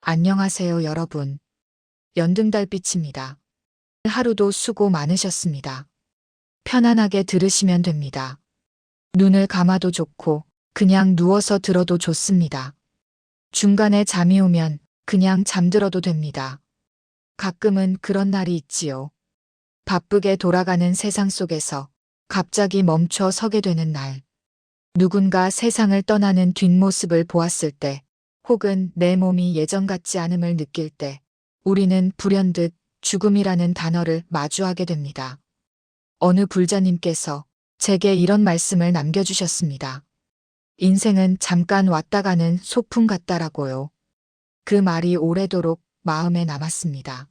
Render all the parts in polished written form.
안녕하세요, 여러분. 연등달빛입니다. 하루도 수고 많으셨습니다. 편안하게 들으시면 됩니다. 눈을 감아도 좋고, 그냥 누워서 들어도 좋습니다. 중간에 잠이 오면 그냥 잠들어도 됩니다. 가끔은 그런 날이 있지요. 바쁘게 돌아가는 세상 속에서 갑자기 멈춰 서게 되는 날. 누군가 세상을 떠나는 뒷모습을 보았을 때, 혹은 내 몸이 예전 같지 않음을 느낄 때, 우리는 불현듯 죽음이라는 단어를 마주하게 됩니다. 어느 불자님께서 제게 이런 말씀을 남겨주셨습니다. 인생은 잠깐 왔다 가는 소풍 같다라고요. 그 말이 오래도록 마음에 남았습니다.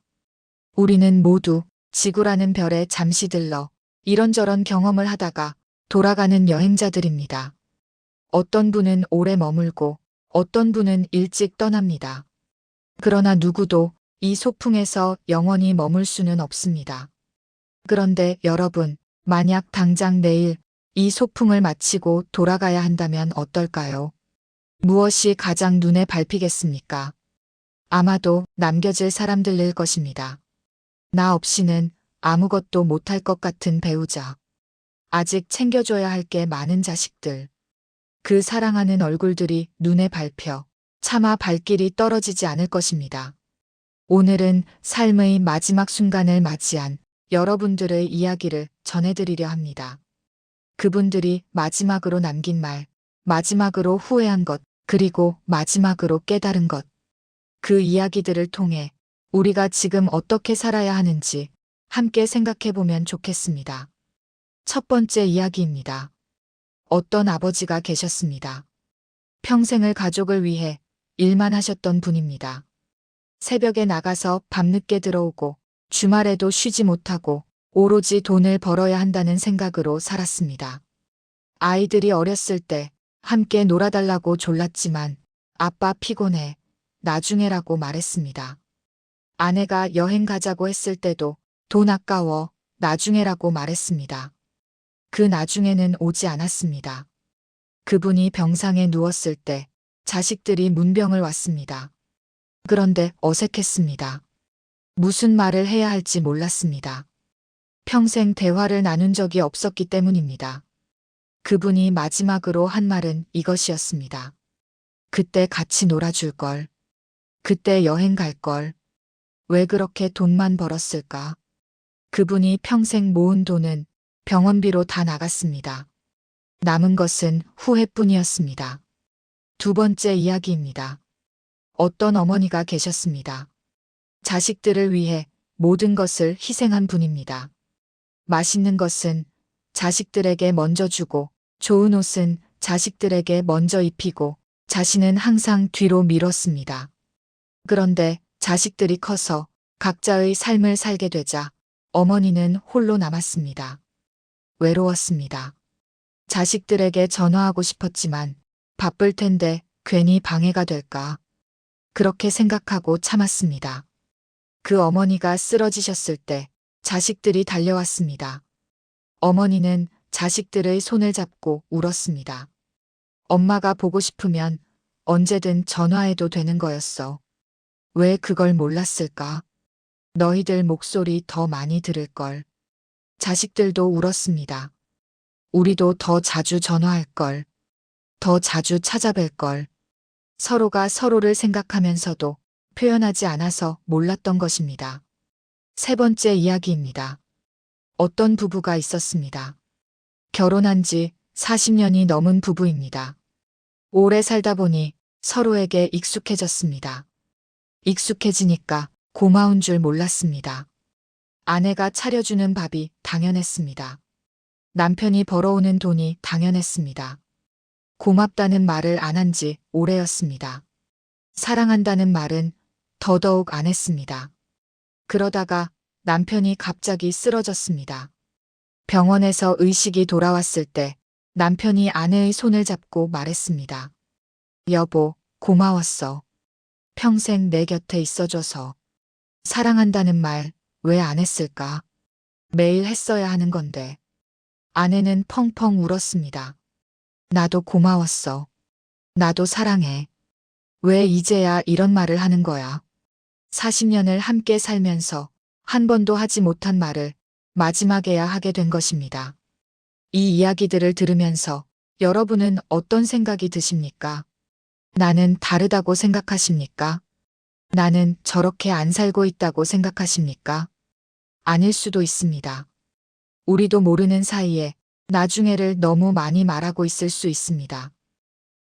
우리는 모두 지구라는 별에 잠시 들러 이런저런 경험을 하다가 돌아가는 여행자들입니다. 어떤 분은 오래 머물고 어떤 분은 일찍 떠납니다. 그러나 누구도 이 소풍에서 영원히 머물 수는 없습니다. 그런데 여러분, 만약 당장 내일 이 소풍을 마치고 돌아가야 한다면 어떨까요? 무엇이 가장 눈에 밟히겠습니까? 아마도 남겨질 사람들일 것입니다. 나 없이는 아무것도 못할 것 같은 배우자. 아직 챙겨줘야 할 게 많은 자식들. 그 사랑하는 얼굴들이 눈에 밟혀 차마 발길이 떨어지지 않을 것입니다. 오늘은 삶의 마지막 순간을 맞이한 여러분들의 이야기를 전해드리려 합니다. 그분들이 마지막으로 남긴 말, 마지막으로 후회한 것, 그리고 마지막으로 깨달은 것. 그 이야기들을 통해 우리가 지금 어떻게 살아야 하는지 함께 생각해보면 좋겠습니다. 첫 번째 이야기입니다. 어떤 아버지가 계셨습니다. 평생을 가족을 위해 일만 하셨던 분입니다. 새벽에 나가서 밤늦게 들어오고 주말에도 쉬지 못하고 오로지 돈을 벌어야 한다는 생각으로 살았습니다. 아이들이 어렸을 때 함께 놀아달라고 졸랐지만 아빠 피곤해, 나중에라고 말했습니다. 아내가 여행 가자고 했을 때도 돈 아까워, 나중에라고 말했습니다. 그 나중에는 오지 않았습니다. 그분이 병상에 누웠을 때 자식들이 문병을 왔습니다. 그런데 어색했습니다. 무슨 말을 해야 할지 몰랐습니다. 평생 대화를 나눈 적이 없었기 때문입니다. 그분이 마지막으로 한 말은 이것이었습니다. 그때 같이 놀아줄 걸. 그때 여행 갈 걸. 왜 그렇게 돈만 벌었을까? 그분이 평생 모은 돈은 병원비로 다 나갔습니다. 남은 것은 후회뿐이었습니다. 두 번째 이야기입니다. 어떤 어머니가 계셨습니다. 자식들을 위해 모든 것을 희생한 분입니다. 맛있는 것은 자식들에게 먼저 주고, 좋은 옷은 자식들에게 먼저 입히고, 자신은 항상 뒤로 미뤘습니다. 그런데 자식들이 커서 각자의 삶을 살게 되자 어머니는 홀로 남았습니다. 외로웠습니다. 자식들에게 전화하고 싶었지만 바쁠 텐데 괜히 방해가 될까. 그렇게 생각하고 참았습니다. 그 어머니가 쓰러지셨을 때 자식들이 달려왔습니다. 어머니는 자식들의 손을 잡고 울었습니다. 엄마가 보고 싶으면 언제든 전화해도 되는 거였어. 왜 그걸 몰랐을까? 너희들 목소리 더 많이 들을 걸. 자식들도 울었습니다. 우리도 더 자주 전화할 걸. 더 자주 찾아뵐 걸. 서로가 서로를 생각하면서도 표현하지 않아서 몰랐던 것입니다. 세 번째 이야기입니다. 어떤 부부가 있었습니다. 결혼한 지 40년이 넘은 부부입니다. 오래 살다 보니 서로에게 익숙해졌습니다. 익숙해지니까 고마운 줄 몰랐습니다. 아내가 차려주는 밥이 당연했습니다. 남편이 벌어오는 돈이 당연했습니다. 고맙다는 말을 안 한 지 오래였습니다. 사랑한다는 말은 더더욱 안 했습니다. 그러다가 남편이 갑자기 쓰러졌습니다. 병원에서 의식이 돌아왔을 때 남편이 아내의 손을 잡고 말했습니다. 여보, 고마웠어. 평생 내 곁에 있어줘서. 사랑한다는 말 왜 안 했을까? 매일 했어야 하는 건데. 아내는 펑펑 울었습니다. 나도 고마웠어. 나도 사랑해. 왜 이제야 이런 말을 하는 거야? 40년을 함께 살면서 한 번도 하지 못한 말을 마지막에야 하게 된 것입니다. 이 이야기들을 들으면서 여러분은 어떤 생각이 드십니까? 나는 다르다고 생각하십니까? 나는 저렇게 안 살고 있다고 생각하십니까? 아닐 수도 있습니다. 우리도 모르는 사이에 나중에를 너무 많이 말하고 있을 수 있습니다.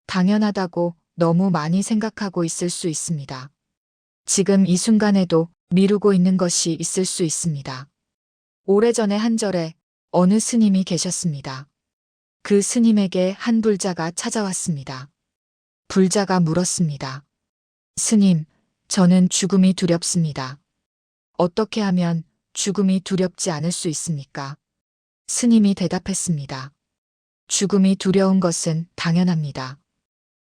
당연하다고 너무 많이 생각하고 있을 수 있습니다. 지금 이 순간에도 미루고 있는 것이 있을 수 있습니다. 오래전에 한 절에 어느 스님이 계셨습니다. 그 스님에게 한 불자가 찾아왔습니다. 불자가 물었습니다. 스님, 저는 죽음이 두렵습니다. 어떻게 하면 죽음이 두렵지 않을 수 있습니까? 스님이 대답했습니다. 죽음이 두려운 것은 당연합니다.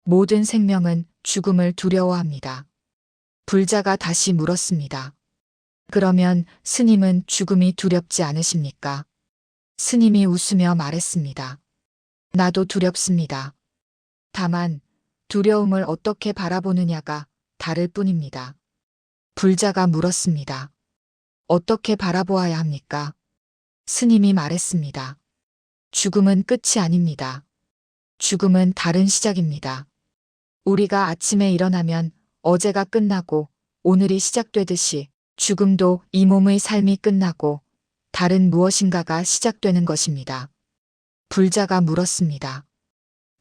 모든 생명은 죽음을 두려워합니다. 불자가 다시 물었습니다. 그러면 스님은 죽음이 두렵지 않으십니까? 스님이 웃으며 말했습니다. 나도 두렵습니다. 다만 두려움을 어떻게 바라보느냐가 다를 뿐입니다. 불자가 물었습니다. 어떻게 바라보아야 합니까? 스님이 말했습니다. 죽음은 끝이 아닙니다. 죽음은 다른 시작입니다. 우리가 아침에 일어나면 어제가 끝나고 오늘이 시작되듯이 죽음도 이 몸의 삶이 끝나고 다른 무엇인가가 시작되는 것입니다. 불자가 물었습니다.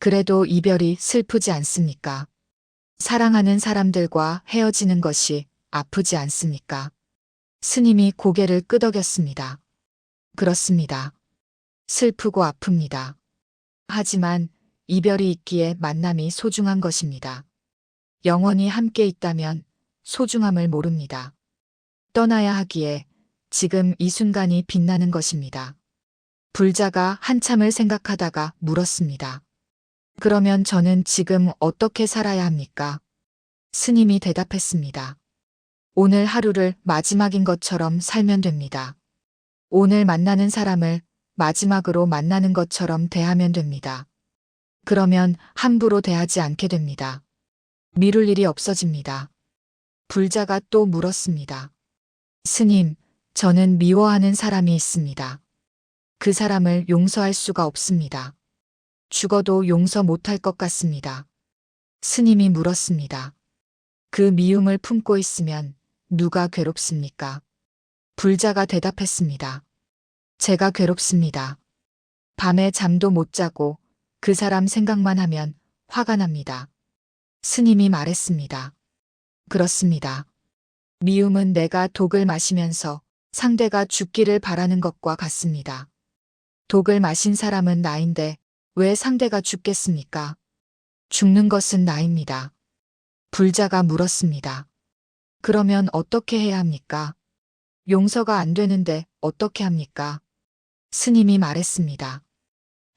그래도 이별이 슬프지 않습니까? 사랑하는 사람들과 헤어지는 것이 아프지 않습니까? 스님이 고개를 끄덕였습니다. 그렇습니다. 슬프고 아픕니다. 하지만 이별이 있기에 만남이 소중한 것입니다. 영원히 함께 있다면 소중함을 모릅니다. 떠나야 하기에 지금 이 순간이 빛나는 것입니다. 불자가 한참을 생각하다가 물었습니다. 그러면 저는 지금 어떻게 살아야 합니까? 스님이 대답했습니다. 오늘 하루를 마지막인 것처럼 살면 됩니다. 오늘 만나는 사람을 마지막으로 만나는 것처럼 대하면 됩니다. 그러면 함부로 대하지 않게 됩니다. 미룰 일이 없어집니다. 불자가 또 물었습니다. 스님, 저는 미워하는 사람이 있습니다. 그 사람을 용서할 수가 없습니다. 죽어도 용서 못할 것 같습니다. 스님이 물었습니다. 그 미움을 품고 있으면 누가 괴롭습니까? 불자가 대답했습니다. 제가 괴롭습니다. 밤에 잠도 못 자고 그 사람 생각만 하면 화가 납니다. 스님이 말했습니다. 그렇습니다. 미움은 내가 독을 마시면서 상대가 죽기를 바라는 것과 같습니다. 독을 마신 사람은 나인데 왜 상대가 죽겠습니까? 죽는 것은 나입니다. 불자가 물었습니다. 그러면 어떻게 해야 합니까? 용서가 안 되는데 어떻게 합니까? 스님이 말했습니다.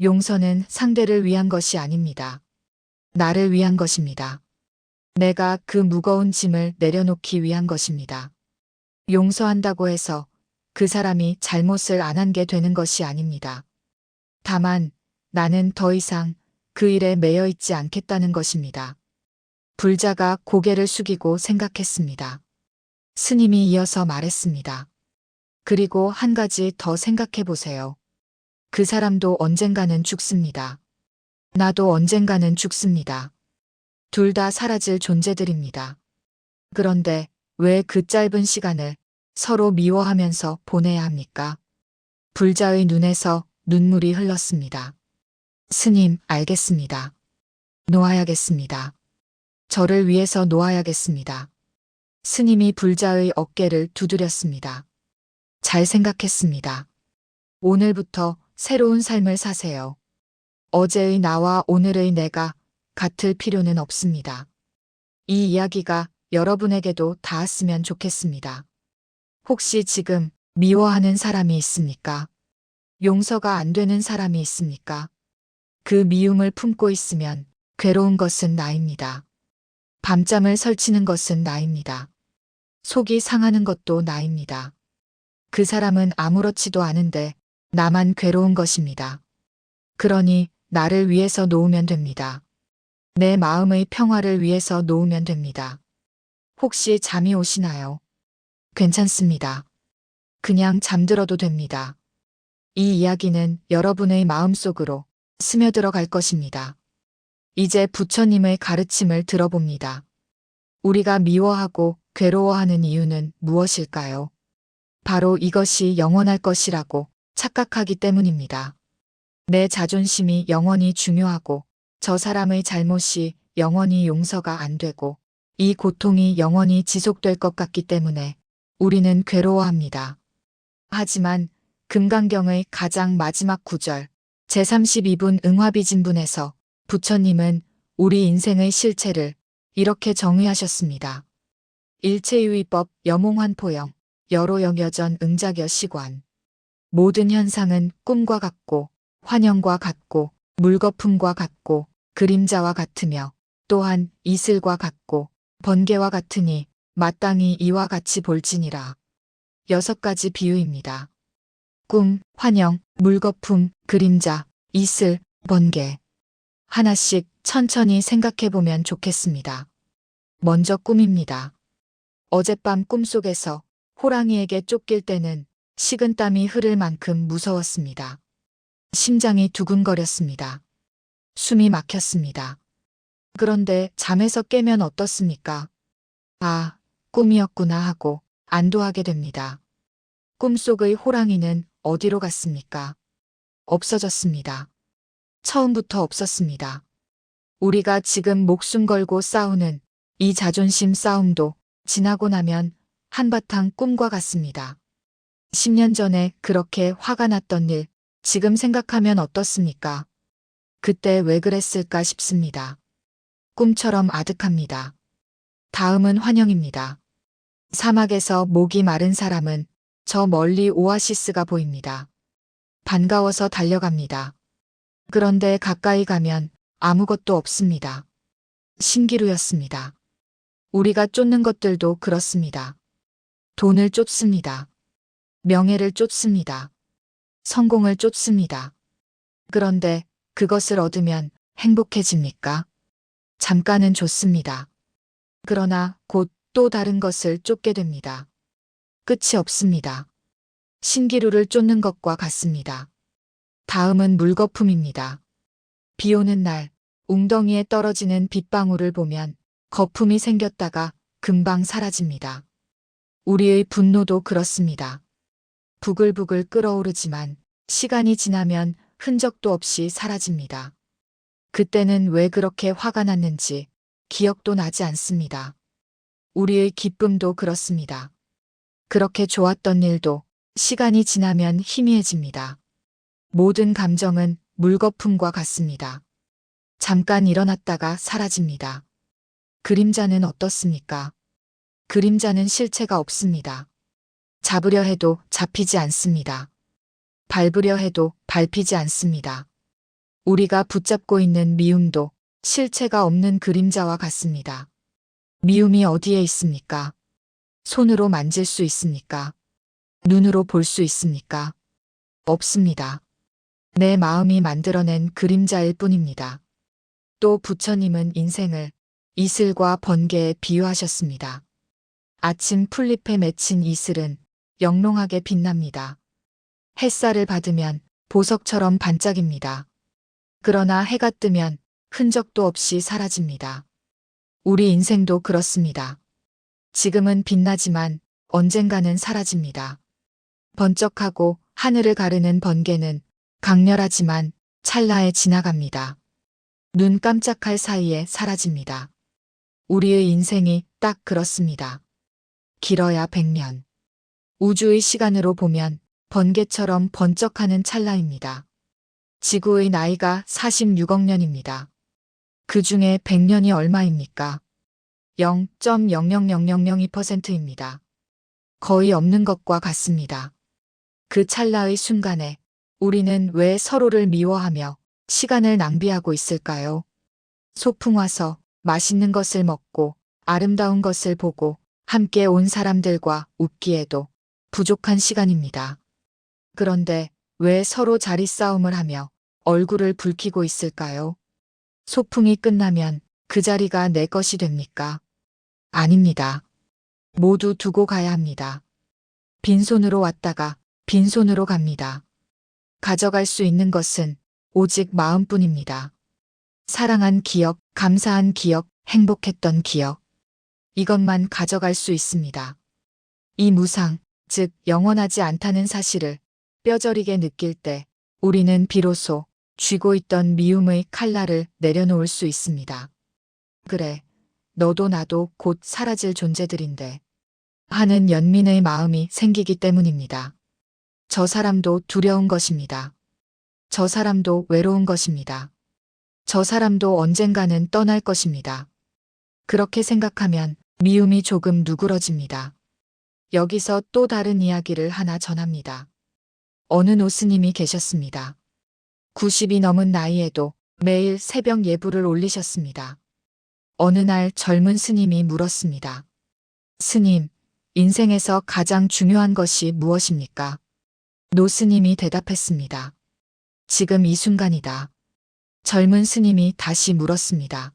용서는 상대를 위한 것이 아닙니다. 나를 위한 것입니다. 내가 그 무거운 짐을 내려놓기 위한 것입니다. 용서한다고 해서 그 사람이 잘못을 안 한 게 되는 것이 아닙니다. 다만 나는 더 이상 그 일에 매여 있지 않겠다는 것입니다. 불자가 고개를 숙이고 생각했습니다. 스님이 이어서 말했습니다. 그리고 한 가지 더 생각해 보세요. 그 사람도 언젠가는 죽습니다. 나도 언젠가는 죽습니다. 둘 다 사라질 존재들입니다. 그런데 왜 그 짧은 시간을 서로 미워하면서 보내야 합니까? 불자의 눈에서 눈물이 흘렀습니다. 스님, 알겠습니다. 놓아야겠습니다. 저를 위해서 놓아야겠습니다. 스님이 불자의 어깨를 두드렸습니다. 잘 생각했습니다. 오늘부터 새로운 삶을 사세요. 어제의 나와 오늘의 내가 같을 필요는 없습니다. 이 이야기가 여러분에게도 닿았으면 좋겠습니다. 혹시 지금 미워하는 사람이 있습니까? 용서가 안 되는 사람이 있습니까? 그 미움을 품고 있으면 괴로운 것은 나입니다. 밤잠을 설치는 것은 나입니다. 속이 상하는 것도 나입니다. 그 사람은 아무렇지도 않은데 나만 괴로운 것입니다. 그러니 나를 위해서 놓으면 됩니다. 내 마음의 평화를 위해서 놓으면 됩니다. 혹시 잠이 오시나요? 괜찮습니다. 그냥 잠들어도 됩니다. 이 이야기는 여러분의 마음속으로 스며들어 갈 것입니다. 이제 부처님의 가르침을 들어봅니다. 우리가 미워하고 괴로워하는 이유는 무엇일까요? 바로 이것이 영원할 것이라고 착각하기 때문입니다. 내 자존심이 영원히 중요하고 저 사람의 잘못이 영원히 용서가 안 되고 이 고통이 영원히 지속될 것 같기 때문에 우리는 괴로워합니다. 하지만 금강경의 가장 마지막 구절 제32분 응화비진분에서 부처님은 우리 인생의 실체를 이렇게 정의하셨습니다. 일체유의법 여몽환포영 여로영여전 응작여 시관 모든 현상은 꿈과 같고 환영과 같고 물거품과 같고 그림자와 같으며 또한 이슬과 같고 번개와 같으니 마땅히 이와 같이 볼지니라. 6가지 비유입니다. 꿈, 환영, 물거품, 그림자, 이슬, 번개. 하나씩 천천히 생각해보면 좋겠습니다. 먼저 꿈입니다. 어젯밤 꿈속에서 호랑이에게 쫓길 때는 식은땀이 흐를 만큼 무서웠습니다. 심장이 두근거렸습니다. 숨이 막혔습니다. 그런데 잠에서 깨면 어떻습니까? 아, 꿈이었구나 하고 안도하게 됩니다. 꿈속의 호랑이는 어디로 갔습니까? 없어졌습니다. 처음부터 없었습니다. 우리가 지금 목숨 걸고 싸우는 이 자존심 싸움도 지나고 나면 한바탕 꿈과 같습니다. 10년 전에 그렇게 화가 났던 일, 지금 생각하면 어떻습니까? 그때 왜 그랬을까 싶습니다. 꿈처럼 아득합니다. 다음은 환영입니다. 사막에서 목이 마른 사람은 저 멀리 오아시스가 보입니다. 반가워서 달려갑니다. 그런데 가까이 가면 아무것도 없습니다. 신기루였습니다. 우리가 쫓는 것들도 그렇습니다. 돈을 쫓습니다. 명예를 쫓습니다. 성공을 쫓습니다. 그런데 그것을 얻으면 행복해집니까? 잠깐은 좋습니다. 그러나 곧 또 다른 것을 쫓게 됩니다. 끝이 없습니다. 신기루를 쫓는 것과 같습니다. 다음은 물거품입니다. 비 오는 날 웅덩이에 떨어지는 빗방울을 보면 거품이 생겼다가 금방 사라집니다. 우리의 분노도 그렇습니다. 부글부글 끓어오르지만 시간이 지나면 흔적도 없이 사라집니다. 그때는 왜 그렇게 화가 났는지 기억도 나지 않습니다. 우리의 기쁨도 그렇습니다. 그렇게 좋았던 일도 시간이 지나면 희미해집니다. 모든 감정은 물거품과 같습니다. 잠깐 일어났다가 사라집니다. 그림자는 어떻습니까? 그림자는 실체가 없습니다. 잡으려 해도 잡히지 않습니다. 밟으려 해도 밟히지 않습니다. 우리가 붙잡고 있는 미움도 실체가 없는 그림자와 같습니다. 미움이 어디에 있습니까? 손으로 만질 수 있습니까? 눈으로 볼 수 있습니까? 없습니다. 내 마음이 만들어낸 그림자일 뿐입니다. 또 부처님은 인생을 이슬과 번개에 비유하셨습니다. 아침 풀잎에 맺힌 이슬은 영롱하게 빛납니다. 햇살을 받으면 보석처럼 반짝입니다. 그러나 해가 뜨면 흔적도 없이 사라집니다. 우리 인생도 그렇습니다. 지금은 빛나지만 언젠가는 사라집니다. 번쩍하고 하늘을 가르는 번개는 강렬하지만 찰나에 지나갑니다. 눈 깜짝할 사이에 사라집니다. 우리의 인생이 딱 그렇습니다. 길어야 100년. 우주의 시간으로 보면 번개처럼 번쩍하는 찰나입니다. 지구의 나이가 46억 년입니다. 그 중에 100년이 얼마입니까? 0.00002%입니다. 거의 없는 것과 같습니다. 그 찰나의 순간에 우리는 왜 서로를 미워하며 시간을 낭비하고 있을까요? 소풍 와서 맛있는 것을 먹고 아름다운 것을 보고 함께 온 사람들과 웃기에도 부족한 시간입니다. 그런데 왜 서로 자리 싸움을 하며 얼굴을 붉히고 있을까요? 소풍이 끝나면 그 자리가 내 것이 됩니까? 아닙니다. 모두 두고 가야 합니다. 빈손으로 왔다가 빈손으로 갑니다. 가져갈 수 있는 것은 오직 마음뿐입니다. 사랑한 기억, 감사한 기억, 행복했던 기억. 이것만 가져갈 수 있습니다. 이 무상, 즉 영원하지 않다는 사실을 뼈저리게 느낄 때 우리는 비로소 쥐고 있던 미움의 칼날을 내려놓을 수 있습니다. 그래, 너도 나도 곧 사라질 존재들인데 하는 연민의 마음이 생기기 때문입니다. 저 사람도 두려운 것입니다. 저 사람도 외로운 것입니다. 저 사람도 언젠가는 떠날 것입니다. 그렇게 생각하면 미움이 조금 누그러집니다. 여기서 또 다른 이야기를 하나 전합니다. 어느 노스님이 계셨습니다. 90이 넘은 나이에도 매일 새벽 예불을 올리셨습니다. 어느 날 젊은 스님이 물었습니다. 스님, 인생에서 가장 중요한 것이 무엇입니까? 노스님이 대답했습니다. 지금 이 순간이다. 젊은 스님이 다시 물었습니다.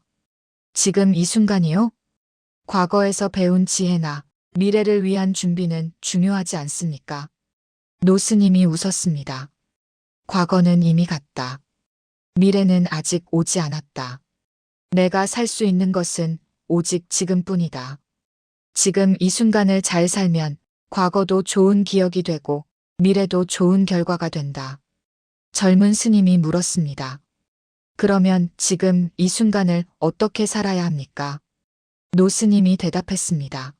지금 이 순간이요? 과거에서 배운 지혜나 미래를 위한 준비는 중요하지 않습니까? 노스님이 웃었습니다. 과거는 이미 갔다. 미래는 아직 오지 않았다. 내가 살 수 있는 것은 오직 지금뿐이다. 지금 이 순간을 잘 살면 과거도 좋은 기억이 되고 미래도 좋은 결과가 된다. 젊은 스님이 물었습니다. 그러면 지금 이 순간을 어떻게 살아야 합니까? 노스님이 대답했습니다.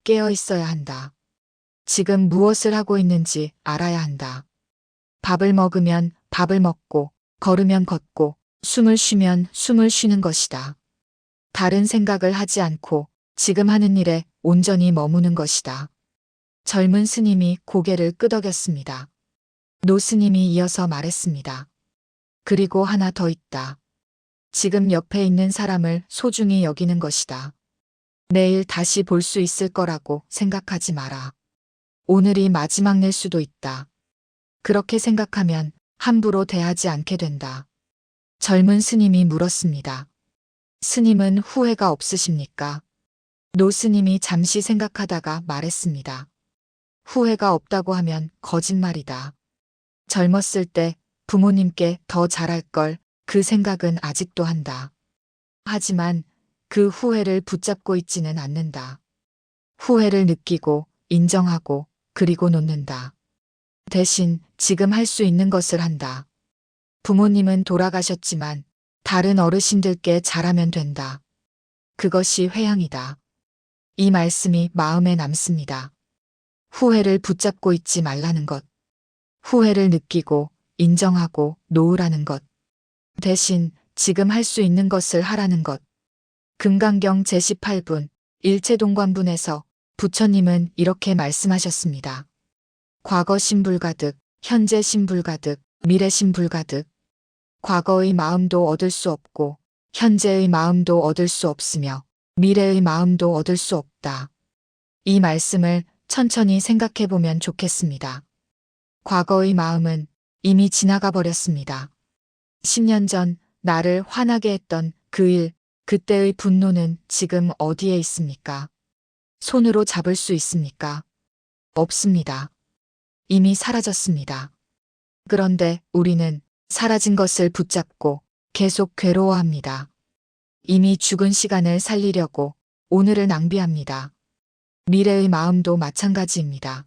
깨어 있어야 한다. 지금 무엇을 하고 있는지 알아야 한다. 밥을 먹으면 밥을 먹고, 걸으면 걷고, 숨을 쉬면 숨을 쉬는 것이다. 다른 생각을 하지 않고 지금 하는 일에 온전히 머무는 것이다. 젊은 스님이 고개를 끄덕였습니다. 노스님이 이어서 말했습니다. 그리고 하나 더 있다. 지금 옆에 있는 사람을 소중히 여기는 것이다. 내일 다시 볼 수 있을 거라고 생각하지 마라. 오늘이 마지막 낼 수도 있다. 그렇게 생각하면 함부로 대하지 않게 된다. 젊은 스님이 물었습니다. 스님은 후회가 없으십니까? 노스님이 잠시 생각하다가 말했습니다. 후회가 없다고 하면 거짓말이다. 젊었을 때 부모님께 더 잘할 걸 그 생각은 아직도 한다. 하지만 그 후회를 붙잡고 있지는 않는다. 후회를 느끼고 인정하고 그리고 놓는다. 대신 지금 할 수 있는 것을 한다. 부모님은 돌아가셨지만 다른 어르신들께 잘하면 된다. 그것이 회양이다. 이 말씀이 마음에 남습니다. 후회를 붙잡고 있지 말라는 것. 후회를 느끼고 인정하고 놓으라는 것. 대신 지금 할 수 있는 것을 하라는 것. 금강경 제18분 일체동관분에서 부처님은 이렇게 말씀하셨습니다. 과거 신불가득, 현재 신불가득, 미래 신불가득. 과거의 마음도 얻을 수 없고 현재의 마음도 얻을 수 없으며 미래의 마음도 얻을 수 없다. 이 말씀을 천천히 생각해 보면 좋겠습니다. 과거의 마음은 이미 지나가 버렸습니다. 10년 전 나를 화나게 했던 그 일, 그때의 분노는 지금 어디에 있습니까? 손으로 잡을 수 있습니까? 없습니다. 이미 사라졌습니다. 그런데 우리는 사라진 것을 붙잡고 계속 괴로워합니다. 이미 죽은 시간을 살리려고 오늘을 낭비합니다. 미래의 마음도 마찬가지입니다.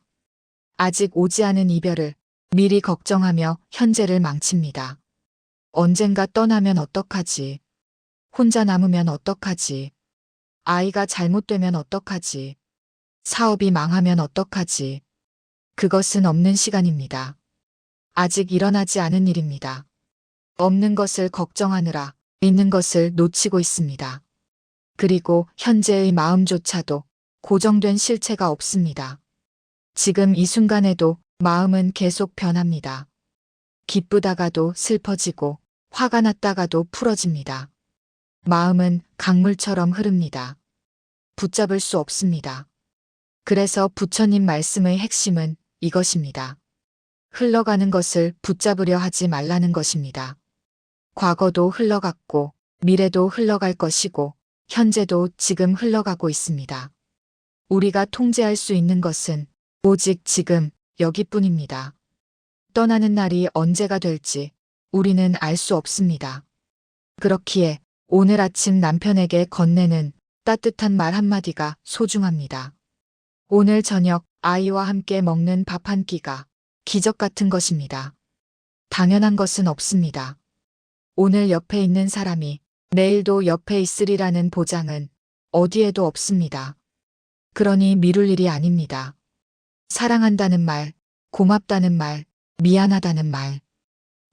아직 오지 않은 이별을 미리 걱정하며 현재를 망칩니다. 언젠가 떠나면 어떡하지? 혼자 남으면 어떡하지? 아이가 잘못되면 어떡하지? 사업이 망하면 어떡하지? 그것은 없는 시간입니다. 아직 일어나지 않은 일입니다. 없는 것을 걱정하느라 있는 것을 놓치고 있습니다. 그리고 현재의 마음조차도 고정된 실체가 없습니다. 지금 이 순간에도 마음은 계속 변합니다. 기쁘다가도 슬퍼지고 화가 났다가도 풀어집니다. 마음은 강물처럼 흐릅니다. 붙잡을 수 없습니다. 그래서 부처님 말씀의 핵심은 이것입니다. 흘러가는 것을 붙잡으려 하지 말라는 것입니다. 과거도 흘러갔고 미래도 흘러갈 것이고 현재도 지금 흘러가고 있습니다. 우리가 통제할 수 있는 것은 오직 지금 여기뿐입니다. 떠나는 날이 언제가 될지 우리는 알 수 없습니다. 그렇기에 오늘 아침 남편에게 건네는 따뜻한 말 한마디가 소중합니다. 오늘 저녁 아이와 함께 먹는 밥 한 끼가 기적 같은 것입니다. 당연한 것은 없습니다. 오늘 옆에 있는 사람이 내일도 옆에 있으리라는 보장은 어디에도 없습니다. 그러니 미룰 일이 아닙니다. 사랑한다는 말, 고맙다는 말, 미안하다는 말.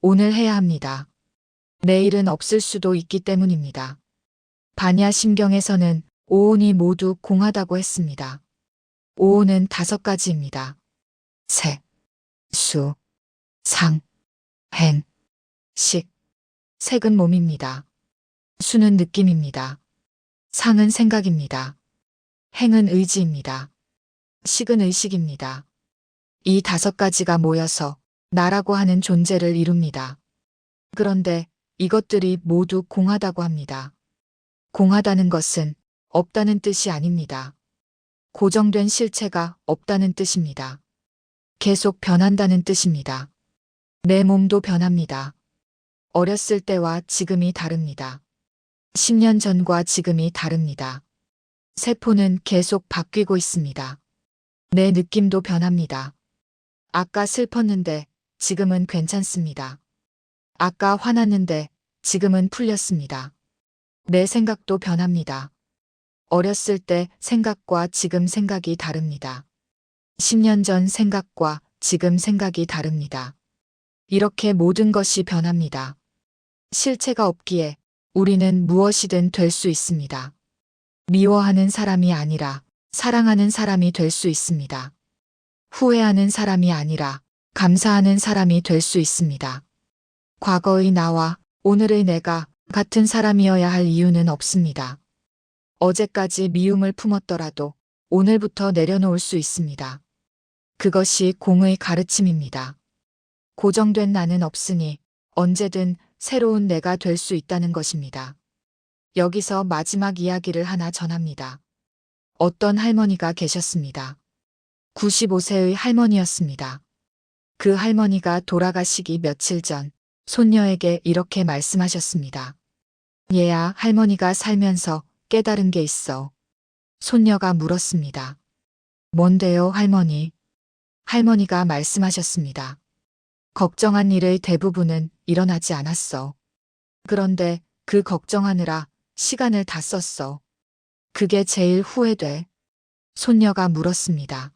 오늘 해야 합니다. 내일은 없을 수도 있기 때문입니다. 반야 심경에서는 오온이 모두 공하다고 했습니다. 오온은 5가지입니다. 색, 수, 상, 행, 식. 색은 몸입니다. 수는 느낌입니다. 상은 생각입니다. 행은 의지입니다. 식은 의식입니다. 이 5가지가 모여서 나라고 하는 존재를 이룹니다. 그런데 이것들이 모두 공하다고 합니다. 공하다는 것은 없다는 뜻이 아닙니다. 고정된 실체가 없다는 뜻입니다. 계속 변한다는 뜻입니다. 내 몸도 변합니다. 어렸을 때와 지금이 다릅니다. 10년 전과 지금이 다릅니다. 세포는 계속 바뀌고 있습니다. 내 느낌도 변합니다. 아까 슬펐는데 지금은 괜찮습니다. 아까 화났는데 지금은 풀렸습니다. 내 생각도 변합니다. 어렸을 때 생각과 지금 생각이 다릅니다. 10년 전 생각과 지금 생각이 다릅니다. 이렇게 모든 것이 변합니다. 실체가 없기에 우리는 무엇이든 될 수 있습니다. 미워하는 사람이 아니라 사랑하는 사람이 될 수 있습니다. 후회하는 사람이 아니라 감사하는 사람이 될 수 있습니다. 과거의 나와 오늘의 내가 같은 사람이어야 할 이유는 없습니다. 어제까지 미움을 품었더라도 오늘부터 내려놓을 수 있습니다. 그것이 공의 가르침입니다. 고정된 나는 없으니 언제든 새로운 내가 될 수 있다는 것입니다. 여기서 마지막 이야기를 하나 전합니다. 어떤 할머니가 계셨습니다. 95세의 할머니였습니다. 그 할머니가 돌아가시기 며칠 전 손녀에게 이렇게 말씀하셨습니다. 얘야, 할머니가 살면서 깨달은 게 있어. 손녀가 물었습니다. 뭔데요, 할머니? 할머니가 말씀하셨습니다. 걱정한 일의 대부분은 일어나지 않았어. 그런데 그 걱정하느라 시간을 다 썼어. 그게 제일 후회돼. 손녀가 물었습니다.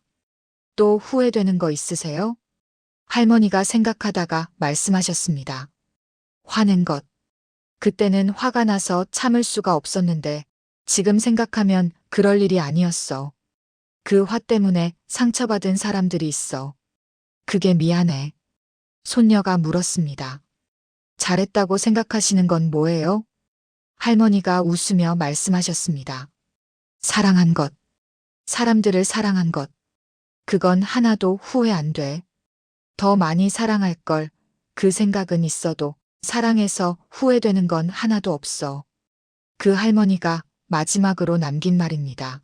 또 후회되는 거 있으세요? 할머니가 생각하다가 말씀하셨습니다. 화낸 것. 그때는 화가 나서 참을 수가 없었는데 지금 생각하면 그럴 일이 아니었어. 그 화 때문에 상처받은 사람들이 있어. 그게 미안해. 손녀가 물었습니다. 잘했다고 생각하시는 건 뭐예요? 할머니가 웃으며 말씀하셨습니다. 사랑한 것. 사람들을 사랑한 것. 그건 하나도 후회 안 돼. 더 많이 사랑할 걸. 그 생각은 있어도 사랑해서 후회되는 건 하나도 없어. 그 할머니가 마지막으로 남긴 말입니다.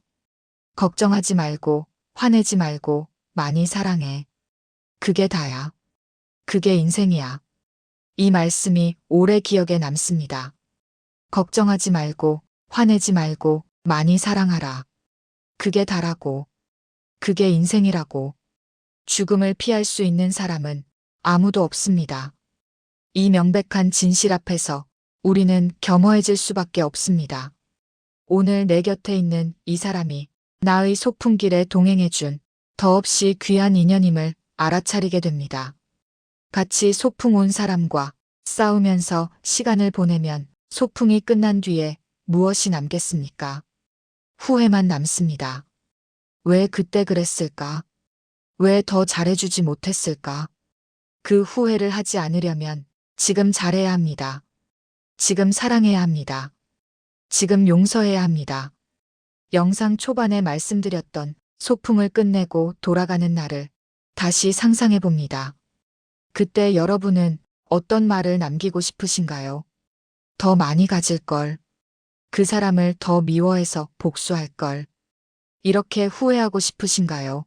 걱정하지 말고, 화내지 말고, 많이 사랑해. 그게 다야. 그게 인생이야. 이 말씀이 오래 기억에 남습니다. 걱정하지 말고, 화내지 말고, 많이 사랑하라. 그게 다라고. 그게 인생이라고. 죽음을 피할 수 있는 사람은 아무도 없습니다. 이 명백한 진실 앞에서 우리는 겸허해질 수밖에 없습니다. 오늘 내 곁에 있는 이 사람이 나의 소풍길에 동행해준 더없이 귀한 인연임을 알아차리게 됩니다. 같이 소풍 온 사람과 싸우면서 시간을 보내면 소풍이 끝난 뒤에 무엇이 남겠습니까? 후회만 남습니다. 왜 그때 그랬을까? 왜 더 잘해주지 못했을까? 그 후회를 하지 않으려면 지금 잘해야 합니다. 지금 사랑해야 합니다. 지금 용서해야 합니다. 영상 초반에 말씀드렸던 소풍을 끝내고 돌아가는 날을 다시 상상해 봅니다. 그때 여러분은 어떤 말을 남기고 싶으신가요? 더 많이 가질 걸. 그 사람을 더 미워해서 복수할 걸. 이렇게 후회하고 싶으신가요?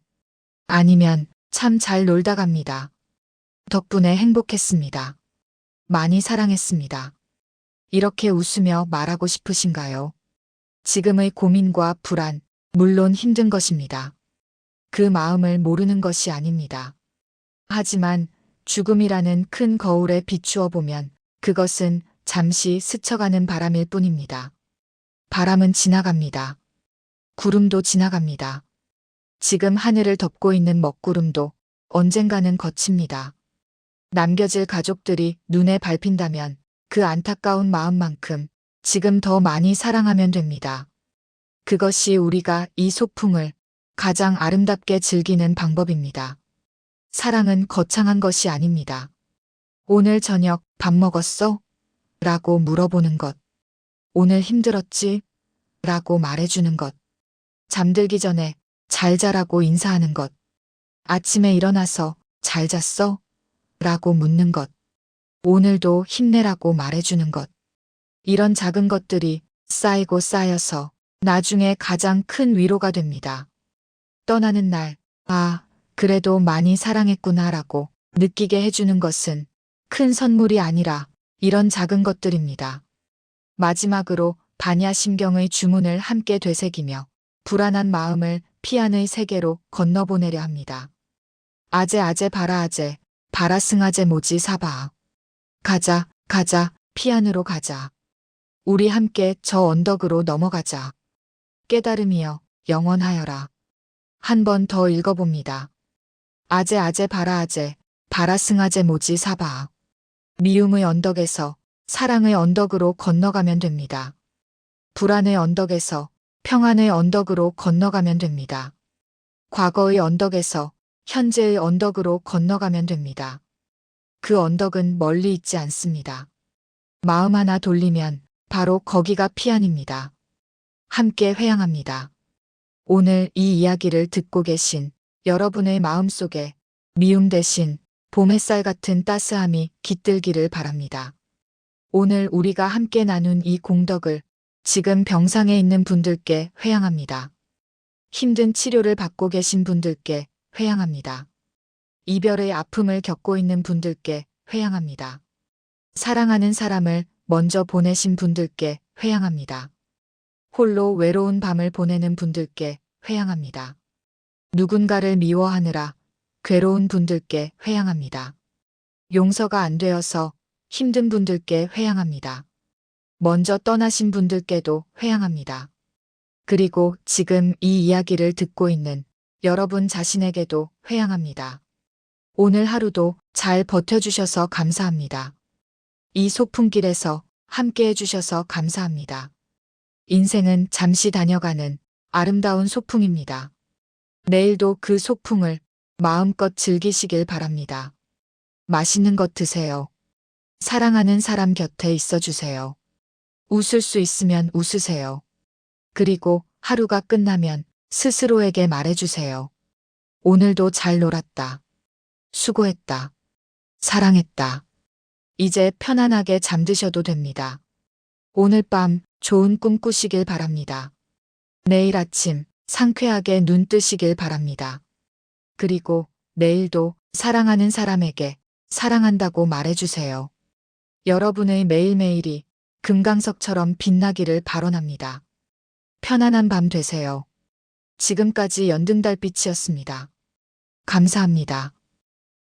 아니면 참 잘 놀다 갑니다. 덕분에 행복했습니다. 많이 사랑했습니다. 이렇게 웃으며 말하고 싶으신가요? 지금의 고민과 불안, 물론 힘든 것입니다. 그 마음을 모르는 것이 아닙니다. 하지만 죽음이라는 큰 거울에 비추어 보면 그것은 잠시 스쳐가는 바람일 뿐입니다. 바람은 지나갑니다. 구름도 지나갑니다. 지금 하늘을 덮고 있는 먹구름도 언젠가는 거칩니다. 남겨질 가족들이 눈에 밟힌다면 그 안타까운 마음만큼 지금 더 많이 사랑하면 됩니다. 그것이 우리가 이 소풍을 가장 아름답게 즐기는 방법입니다. 사랑은 거창한 것이 아닙니다. 오늘 저녁 밥 먹었어? 라고 물어보는 것. 오늘 힘들었지? 라고 말해주는 것. 잠들기 전에 잘 자라고 인사하는 것. 아침에 일어나서 잘 잤어? 라고 묻는 것. 오늘도 힘내라고 말해주는 것. 이런 작은 것들이 쌓이고 쌓여서 나중에 가장 큰 위로가 됩니다. 떠나는 날, 아, 그래도 많이 사랑했구나 라고 느끼게 해주는 것은 큰 선물이 아니라 이런 작은 것들입니다. 마지막으로 반야심경의 주문을 함께 되새기며 불안한 마음을 피안의 세계로 건너보내려 합니다. 아제 아제 바라 아제, 바라승아제 모지 사바. 가자, 가자, 피안으로 가자. 우리 함께 저 언덕으로 넘어가자. 깨달음이여, 영원하여라. 한 번 더 읽어봅니다. 아제 아제 바라 아제, 바라승아제 모지 사바. 미움의 언덕에서 사랑의 언덕으로 건너가면 됩니다. 불안의 언덕에서 평안의 언덕으로 건너가면 됩니다. 과거의 언덕에서 현재의 언덕으로 건너가면 됩니다. 그 언덕은 멀리 있지 않습니다. 마음 하나 돌리면 바로 거기가 피안입니다. 함께 회양합니다. 오늘 이 이야기를 듣고 계신 여러분의 마음속에 미움 대신 봄 햇살 같은 따스함이 깃들기를 바랍니다. 오늘 우리가 함께 나눈 이 공덕을 지금 병상에 있는 분들께 회양합니다. 힘든 치료를 받고 계신 분들께 회양합니다. 이별의 아픔을 겪고 있는 분들께 회양합니다. 사랑하는 사람을 먼저 보내신 분들께 회양합니다. 홀로 외로운 밤을 보내는 분들께 회양합니다. 누군가를 미워하느라 괴로운 분들께 회양합니다. 용서가 안 되어서 힘든 분들께 회양합니다. 먼저 떠나신 분들께도 회양합니다. 그리고 지금 이 이야기를 듣고 있는 여러분 자신에게도 회양합니다. 오늘 하루도 잘 버텨주셔서 감사합니다. 이 소풍길에서 함께 해주셔서 감사합니다. 인생은 잠시 다녀가는 아름다운 소풍입니다. 내일도 그 소풍을 마음껏 즐기시길 바랍니다. 맛있는 것 드세요. 사랑하는 사람 곁에 있어주세요. 웃을 수 있으면 웃으세요. 그리고 하루가 끝나면 스스로에게 말해주세요. 오늘도 잘 놀았다. 수고했다. 사랑했다. 이제 편안하게 잠드셔도 됩니다. 오늘 밤 좋은 꿈 꾸시길 바랍니다. 내일 아침 상쾌하게 눈 뜨시길 바랍니다. 그리고 내일도 사랑하는 사람에게 사랑한다고 말해주세요. 여러분의 매일매일이 금강석처럼 빛나기를 발원합니다. 편안한 밤 되세요. 지금까지 연등달빛이었습니다. 감사합니다.